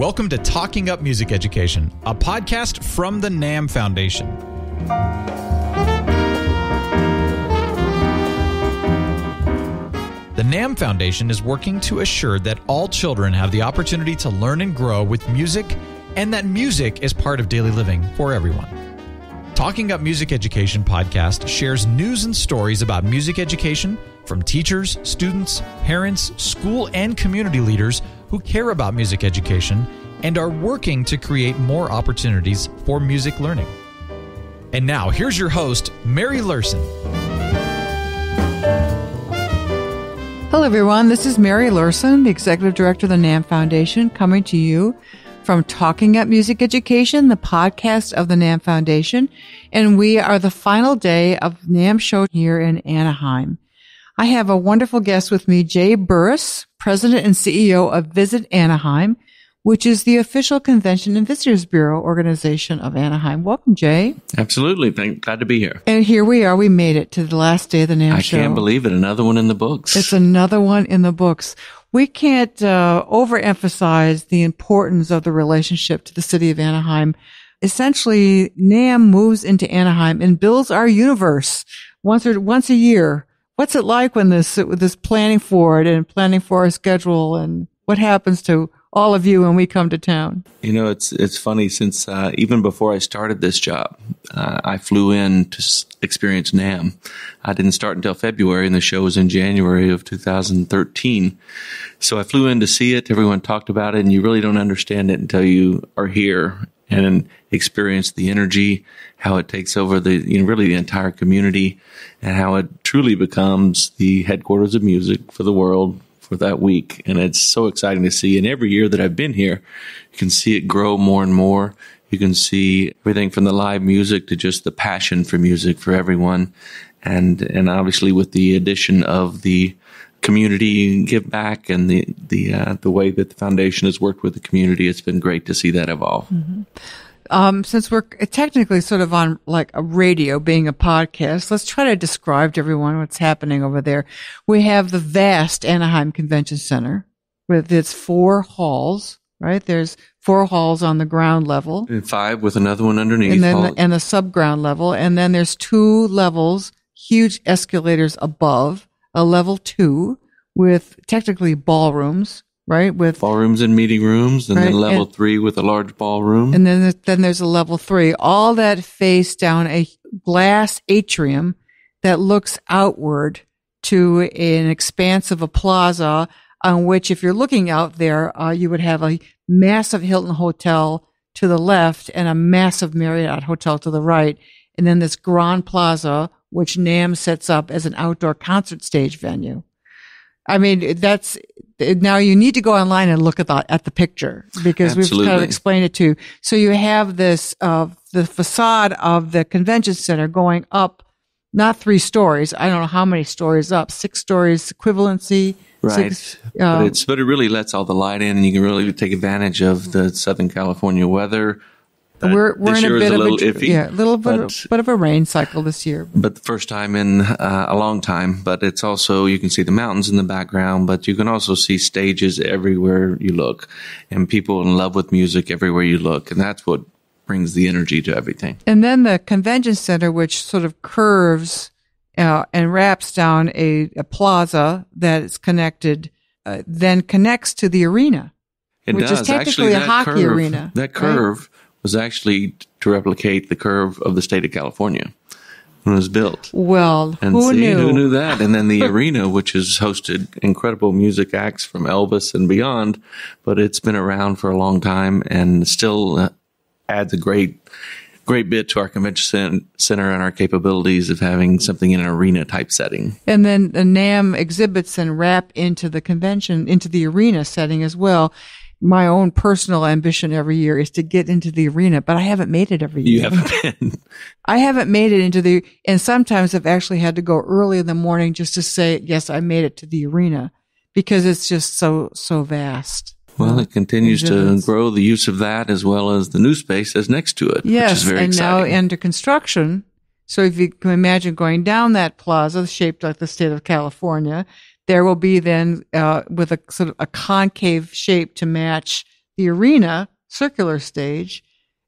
Welcome to Talking Up Music Education, a podcast from the NAMM Foundation. The NAMM Foundation is working to assure that all children have the opportunity to learn and grow with music, and that music is part of daily living for everyone. Talking Up Music Education podcast shares news and stories about music education from teachers, students, parents, school, and community leaders who care about music education and are working to create more opportunities for music learning. And now, here's your host, Mary Luehrsen. Hello, everyone. This is Mary Luehrsen, the Executive Director of the NAMM Foundation, coming to you from Talking Up Music Education, the podcast of the NAMM Foundation. And we are the final day of NAMM show here in Anaheim. I have a wonderful guest with me, Jay Burress, President and CEO of Visit Anaheim, which is the official Convention and Visitors Bureau organization of Anaheim. Welcome, Jay. Absolutely. Glad to be here. And here we are. We made it to the last day of the NAMM show. I can't believe it. Another one in the books. It's another one in the books. We can't overemphasize the importance of the relationship to the city of Anaheim. Essentially, NAMM moves into Anaheim and builds our universe once a year. What's it like when this planning for it and planning for our schedule, and what happens to all of you when we come to town? You know, it's funny, since even before I started this job, I flew in to experience NAMM. I didn't start until February, and the show was in January of 2013. So I flew in to see it. Everyone talked about it, and you really don't understand it until you are here and experience the energy, how it takes over really the entire community, and how it truly becomes the headquarters of music for the world for that week. And it's so exciting to see. And every year that I've been here, you can see it grow more and more. You can see everything from the live music to just the passion for music for everyone. And obviously with the addition of the community give back and the way that the foundation has worked with the community, it's been great to see that evolve. Mm-hmm. Since we're technically sort of on like a radio, being a podcast, let's try to describe to everyone what's happening over there. We have the vast Anaheim Convention Center with its 4 halls, right? There's 4 halls on the ground level. And 5 with another one underneath. And then and the sub-ground level. And then there's 2 levels, huge escalators above, a level 2 with technically ballrooms, right? With ballrooms and meeting rooms, and right? then level 3 with a large ballroom. And then there's a level 3. All that face down a glass atrium that looks outward to an expanse of a plaza on which, if you're looking out there, you would have a massive Hilton hotel to the left and a massive Marriott hotel to the right. And then this Grand Plaza, which NAMM sets up as an outdoor concert stage venue. I mean, now you need to go online and look at the picture, because Absolutely. We've kind of explained it to you. So you have this, the facade of the convention center going up, not 3 stories. I don't know how many stories up, 6 stories equivalency. Right. 6, but it really lets all the light in, and you can really take advantage of the Southern California weather. We're in a bit of iffy, little bit of a rain cycle this year. But the first time in a long time. But it's also, you can see the mountains in the background, but you can also see stages everywhere you look, and people in love with music everywhere you look. And that's what brings the energy to everything. And then the convention center, which sort of curves and wraps down a plaza that is connected, then connects to the arena, which is technically a hockey arena. That curve was actually to replicate the curve of the state of California when it was built. Well, and who knew? Who knew that? And then the arena, which has hosted incredible music acts from Elvis and beyond, but it's been around for a long time and still adds a great bit to our convention center and our capabilities of having something in an arena type setting. And then the NAMM exhibits then wrap into the convention, into the arena setting as well. My own personal ambition every year is to get into the arena, but I haven't made it every year. You haven't been. I haven't made it and sometimes I've actually had to go early in the morning just to say, yes, I made it to the arena, because it's just so vast. Well, it continues to grow the use of that, as well as the new space that's next to it, yes, which is very exciting. Now under construction. So if you can imagine going down that plaza shaped like the state of California, there will be then with a sort of a concave shape to match the arena, circular stage,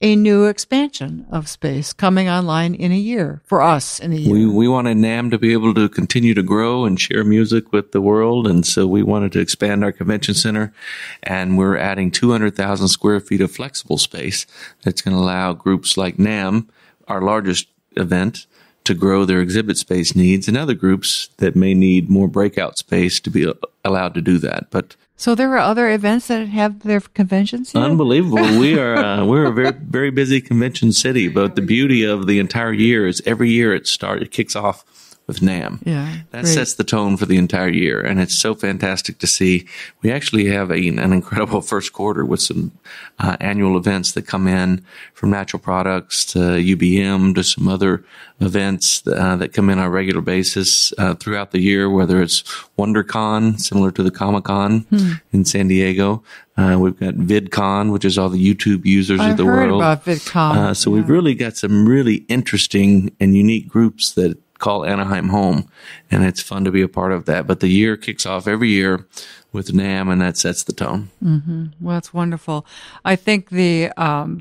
a new expansion of space coming online in a year for us in a year. We wanted NAMM to be able to continue to grow and share music with the world. And so we wanted to expand our convention center, and we're adding 200,000 square feet of flexible space that's going to allow groups like NAMM, our largest event, to grow their exhibit space needs, and other groups that may need more breakout space to be allowed to do that. But so there are other events that have their conventions here? Unbelievable. We're a very, very busy convention city, but the beauty of the entire year is every year it kicks off with NAMM. Yeah, that great. Sets the tone for the entire year, and it's so fantastic to see. We actually have an incredible first quarter with some annual events that come in, from natural products to UBM to some other events that come in on a regular basis throughout the year, whether it's WonderCon, similar to the Comic-Con in San Diego. We've got VidCon, which is all the YouTube users of the world. I've heard about VidCon. So we've really got some really interesting and unique groups that call Anaheim home, and it's fun to be a part of that. But the year kicks off every year with NAMM, and that sets the tone. Mm-hmm. Well, that's wonderful. I think the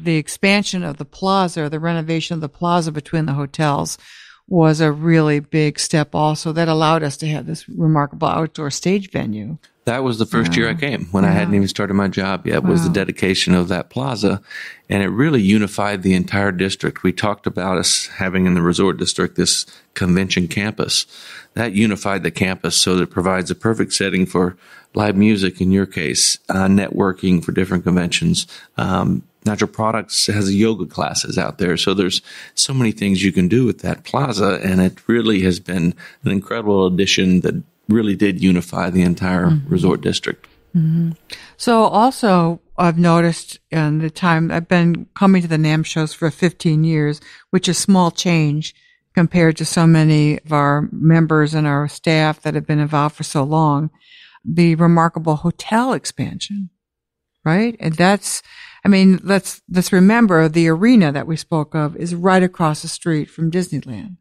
expansion of the plaza, the renovation of the plaza between the hotels, was a really big step also that allowed us to have this remarkable outdoor stage venue. That was the first year I came, when I hadn't even started my job yet, was the dedication of that plaza. And it really unified the entire district. We talked about us having in the resort district this convention campus. That unified the campus so that it provides a perfect setting for live music, in your case, networking for different conventions. Natural Products has yoga classes out there. So there's so many things you can do with that plaza. And it really has been an incredible addition that really did unify the entire resort district. Mm-hmm. So also, I've noticed in the time I've been coming to the NAMM shows for 15 years, which is small change compared to so many of our members and our staff that have been involved for so long, the remarkable hotel expansion, right? And let's remember the arena that we spoke of is right across the street from Disneyland.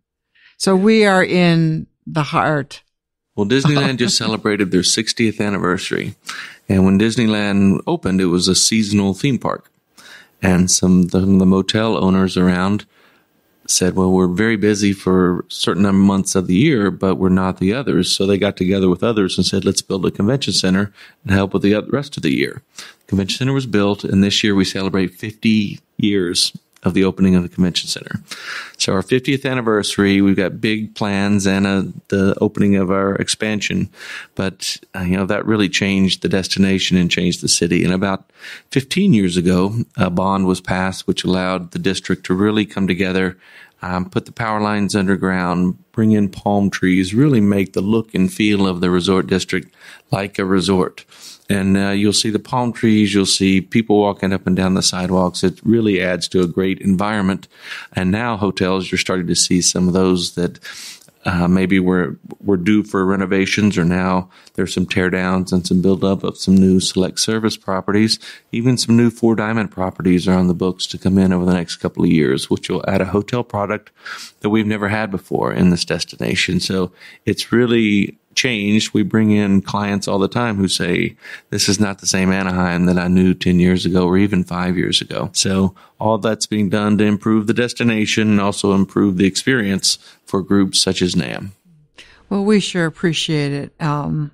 So we are in the heart. Well, Disneyland just celebrated their 60th anniversary. And when Disneyland opened, it was a seasonal theme park. And some of the motel owners around said, well, we're very busy for certain months of the year, but we're not the others. So they got together with others and said, let's build a convention center and help with the rest of the year. The convention center was built, and this year we celebrate 50 years of the opening of the convention center. So our 50th anniversary, we've got big plans and the opening of our expansion. But, that really changed the destination and changed the city. And about 15 years ago, a bond was passed, which allowed the district to really come together, put the power lines underground, bring in palm trees, really make the look and feel of the resort district like a resort. And you'll see the palm trees, you'll see people walking up and down the sidewalks. It really adds to a great environment. And now hotels, you're starting to see some of those that maybe were due for renovations, or now there's some tear downs and some build up of some new select service properties. Even some new Four Diamond properties are on the books to come in over the next couple of years, which will add a hotel product that we've never had before in this destination. So it's really changed. We bring in clients all the time who say, this is not the same Anaheim that I knew 10 years ago or even 5 years ago. So all that's being done to improve the destination and also improve the experience for groups such as NAMM. Well, we sure appreciate it.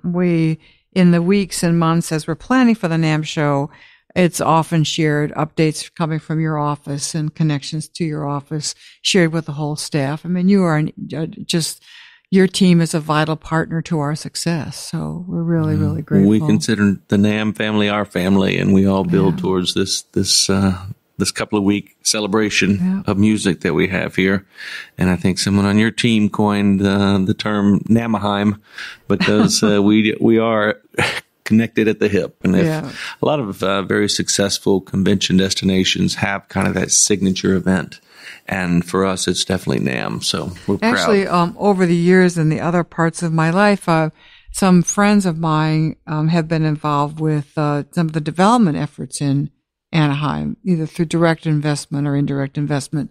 We, in the weeks and months as we're planning for the NAMM show, it's often shared, updates coming from your office and connections to your office shared with the whole staff. I mean, you are your team is a vital partner to our success. So we're really, really grateful. We consider the NAMM family our family, and we all build towards this couple of week celebration of music that we have here. And I think someone on your team coined the term NAMMaheim, because we are connected at the hip. And a lot of very successful convention destinations have kind of that signature event. And for us, it's definitely NAMM. So we're proud. Actually, over the years in the other parts of my life, some friends of mine have been involved with some of the development efforts in Anaheim, either through direct investment or indirect investment.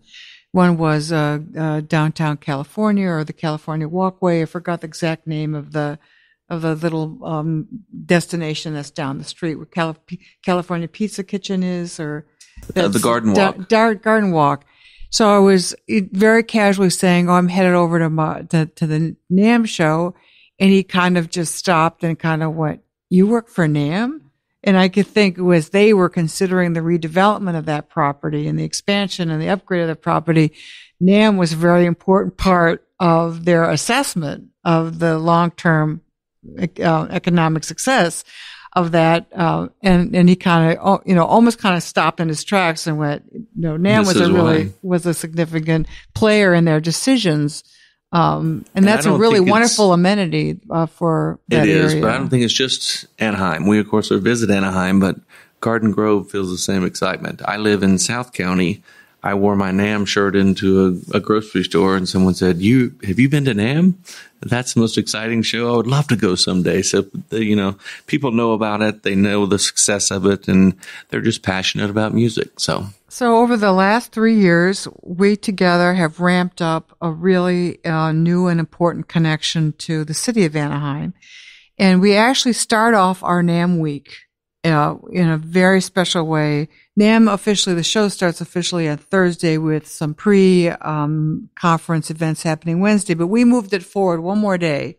One was downtown California, or the California Walkway. I forgot the exact name of the little destination that's down the street where California Pizza Kitchen is, or the Garden Walk. Garden Walk. So I was very casually saying, "Oh, I'm headed over to the NAMM show," and he kind of just stopped and kind of went, "You work for NAMM?" And I could think it was they were considering the redevelopment of that property and the expansion and the upgrade of the property. NAMM was a very important part of their assessment of the long-term economic success of that. And he kind of, almost kind of stopped in his tracks and went, NAMM was a significant player in their decisions. And that's a really wonderful amenity for that area. It is, but I don't think it's just Anaheim. We, of course, are Visit Anaheim, but Garden Grove feels the same excitement. I live in South County. I wore my NAMM shirt into a grocery store, and someone said, have you been to NAMM? That's the most exciting show. I would love to go someday. So, people know about it. They know the success of it, and they're just passionate about music. So over the last 3 years, we together have ramped up a really new and important connection to the city of Anaheim. And we actually start off our NAMM week in a very special way. NAMM the show starts officially on Thursday with some pre-conference events happening Wednesday, but we moved it forward one more day.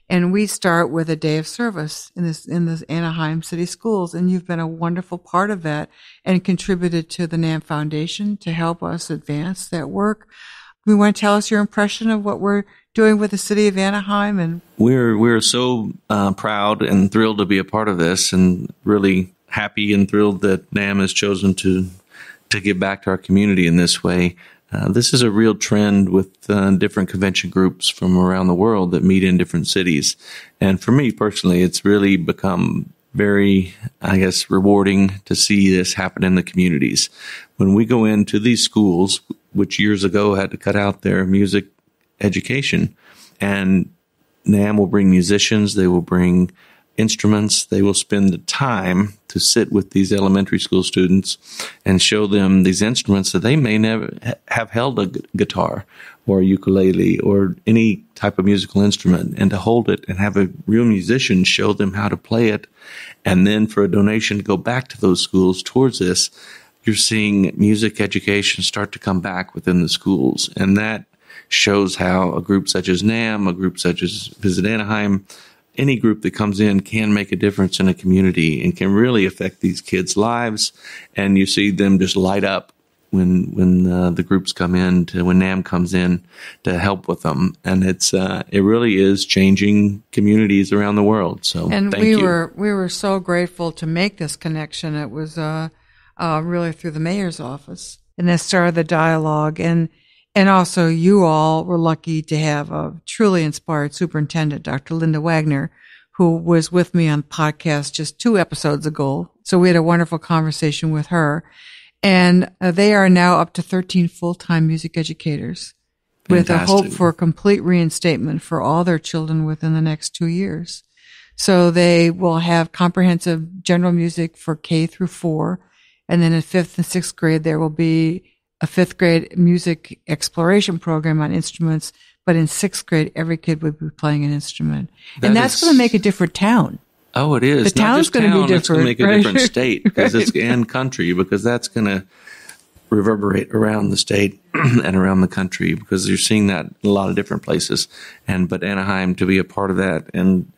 And we start with a day of service in the Anaheim City Schools. And you've been a wonderful part of that and contributed to the NAMM Foundation to help us advance that work. You want to tell us your impression of what we're doing with the city of Anaheim? And we're so proud and thrilled to be a part of this, and really happy and thrilled that NAMM has chosen to give back to our community in this way. This is a real trend with different convention groups from around the world that meet in different cities. And for me personally, it's really become very, rewarding to see this happen in the communities. When we go into these schools, which years ago had to cut out their music education, and NAMM will bring musicians, they will bring instruments, they will spend the time to sit with these elementary school students and show them these instruments that they may never have held a guitar or a ukulele or any type of musical instrument, and to hold it and have a real musician show them how to play it. And then for a donation to go back to those schools towards this, you're seeing music education start to come back within the schools. And that shows how a group such as NAMM, a group such as Visit Anaheim, any group that comes in can make a difference in a community and can really affect these kids' lives. And you see them just light up when the groups come in, when NAMM comes in to help with them. And it really is changing communities around the world. So thank you. We were so grateful to make this connection. It was really through the mayor's office, and that started the dialogue. And also, you all were lucky to have a truly inspired superintendent, Dr. Linda Wagner, who was with me on the podcast just 2 episodes ago. So we had a wonderful conversation with her. And they are now up to 13 full-time music educators with a hope for complete reinstatement for all their children within the next 2 years. So they will have comprehensive general music for K through 4. And then in 5th and 6th grade, there will be a 5th grade music exploration program on instruments, but in 6th grade, every kid would be playing an instrument. And that's going to make a different town. Oh, it is. The town's going to be different. It's going to make a different state because it's and country, because that's going to reverberate around the state and around the country, because you're seeing that in a lot of different places. But Anaheim, to be a part of that, and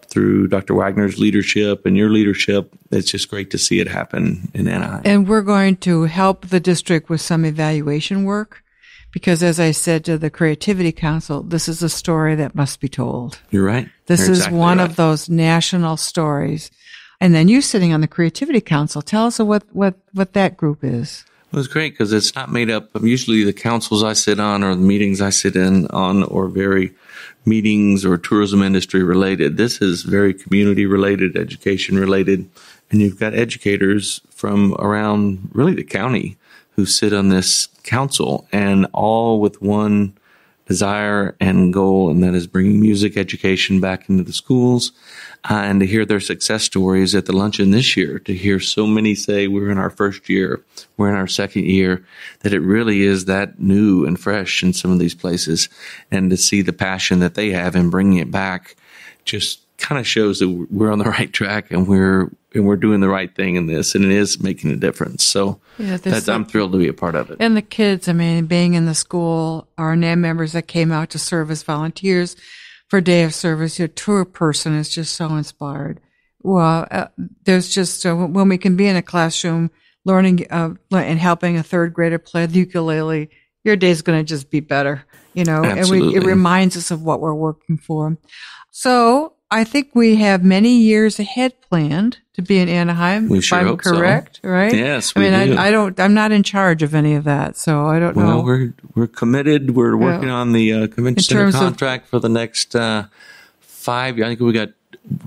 through Dr. Wagner's leadership and your leadership, it's just great to see it happen in Anaheim. And we're going to help the district with some evaluation work, because as I said to the Creativity Council, this is a story that must be told. You're right. This You're is exactly one right. of those national stories. And then you sitting on the Creativity Council, tell us what that group is. Well, it's great because it's not made up of usually the councils I sit on or the meetings I sit in on or very meetings or tourism industry related. This is very community related, education related. And you've got educators from around really the county who sit on this council, and all with one desire and goal, and that is bringing music education back into the schools. And to hear their success stories at the luncheon this year, to hear so many say we're in our first year, we're in our second year, that it really is that new and fresh in some of these places. And to see the passion that they have in bringing it back just kind of shows that we're on the right track and we're doing the right thing in this, and it is making a difference. So I'm thrilled to be a part of it. And the kids, I mean, being in the school, our NAMM members that came out to serve as volunteers for Day of Service, your tour person is just so inspired. Well, there's just, when we can be in a classroom learning and helping a third grader play the ukulele, your day's going to just be better, Absolutely. And it reminds us of what we're working for. So I think we have many years ahead planned to be in Anaheim. We sure hope correct, so. Right? Yes, we do. I'm not in charge of any of that, so I don't know. Well, we're committed. We're working on the convention center contract for the next 5 years. I think we got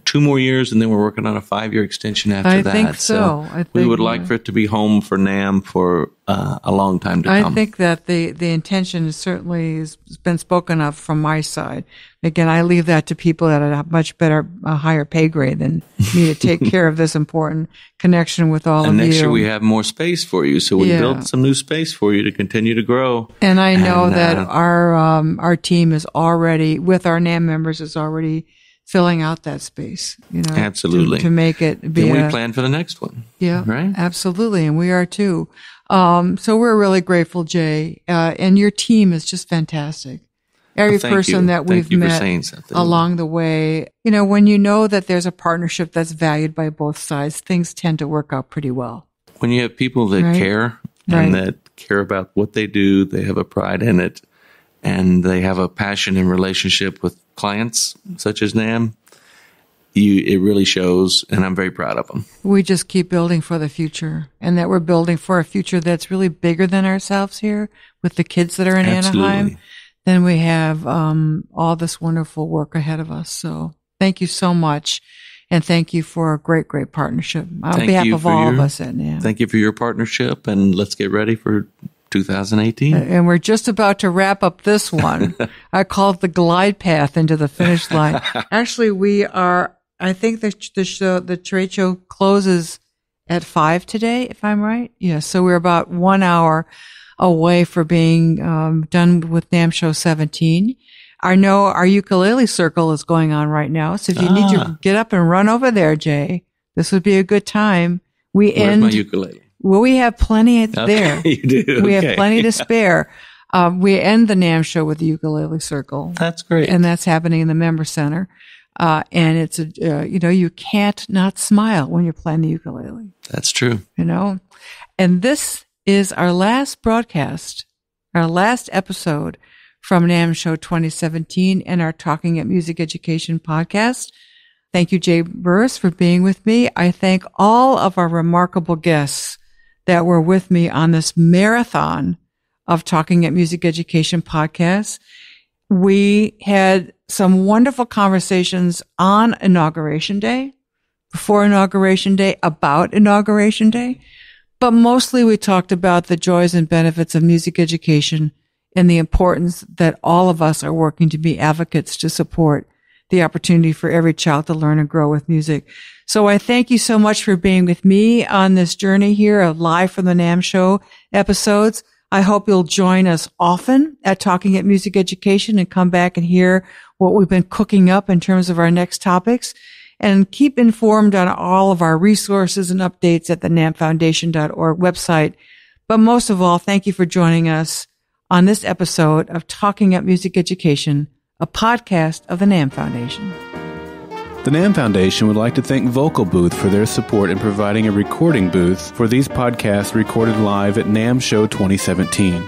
2 more years, and then we're working on a 5-year extension after that. I think so. We would like for it to be home for NAMM for a long time to come. I think that the intention is certainly has been spoken of from my side. Again, I leave that to people that are much better, a higher pay grade than me to take care of this important connection with all of you. And next year we have more space for you, so we build some new space for you to continue to grow. And I know that our team is already, with our NAMM members, is already filling out that space, absolutely, to make it be. And we plan for the next one. Yeah, right. Absolutely, and we are too. So we're really grateful, Jay, and your team is just fantastic. Every person that we've met along the way, when you know that there's a partnership that's valued by both sides, things tend to work out pretty well. When you have people that care and that care about what they do, they have a pride in it, and they have a passion and relationship with clients such as NAMM, it really shows, and I'm very proud of them. We just keep building for the future, and that we're building for a future that's really bigger than ourselves here with the kids that are in Anaheim. Then we have all this wonderful work ahead of us. So thank you so much, and thank you for a great, great partnership on behalf of all of us at NAMM. Thank you for your partnership, and let's get ready for 2018. And we're just about to wrap up this one. I call it the glide path into the finish line. Actually, we are, I think the trade show closes at 5 today, if I'm right. Yeah. So we're about 1 hour away for being done with NAMM Show 17. I know our ukulele circle is going on right now. So if you need to get up and run over there, Jay, this would be a good time. Where's my ukulele? Well, we have plenty there. You do. We have plenty to spare. We end the NAMM show with the ukulele circle. That's great. And that's happening in the member center. And it's you can't not smile when you're playing the ukulele. That's true. And this is our last broadcast, our last episode from NAMM Show 2017 and our Talking at Music Education podcast. Thank you, Jay Burress, for being with me. I thank all of our remarkable guests that were with me on this marathon of Talking at Music Education podcast. We had some wonderful conversations on Inauguration Day, before Inauguration Day, about Inauguration Day, but mostly we talked about the joys and benefits of music education and the importance that all of us are working to be advocates to support the opportunity for every child to learn and grow with music. So I thank you so much for being with me on this journey here of live from the NAMM Show episodes. I hope you'll join us often at Talking at Music Education and come back and hear what we've been cooking up in terms of our next topics, and keep informed on all of our resources and updates at the nammfoundation.org website. But most of all, thank you for joining us on this episode of Talking at Music Education, a podcast of the NAMM Foundation. The NAMM Foundation would like to thank Vocal Booth for their support in providing a recording booth for these podcasts recorded live at NAMM Show 2017.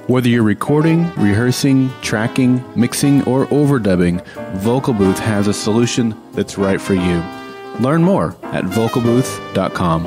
Whether you're recording, rehearsing, tracking, mixing, or overdubbing, Vocal Booth has a solution that's right for you. Learn more at vocalbooth.com.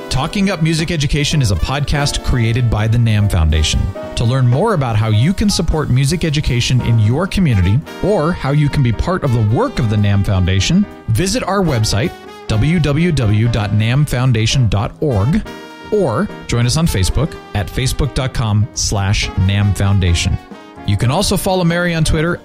Talking Up Music Education is a podcast created by the NAMM Foundation. To learn more about how you can support music education in your community or how you can be part of the work of the NAMM Foundation, visit our website, www.nammfoundation.org, or join us on Facebook at facebook.com/NAMM Foundation. You can also follow Mary on Twitter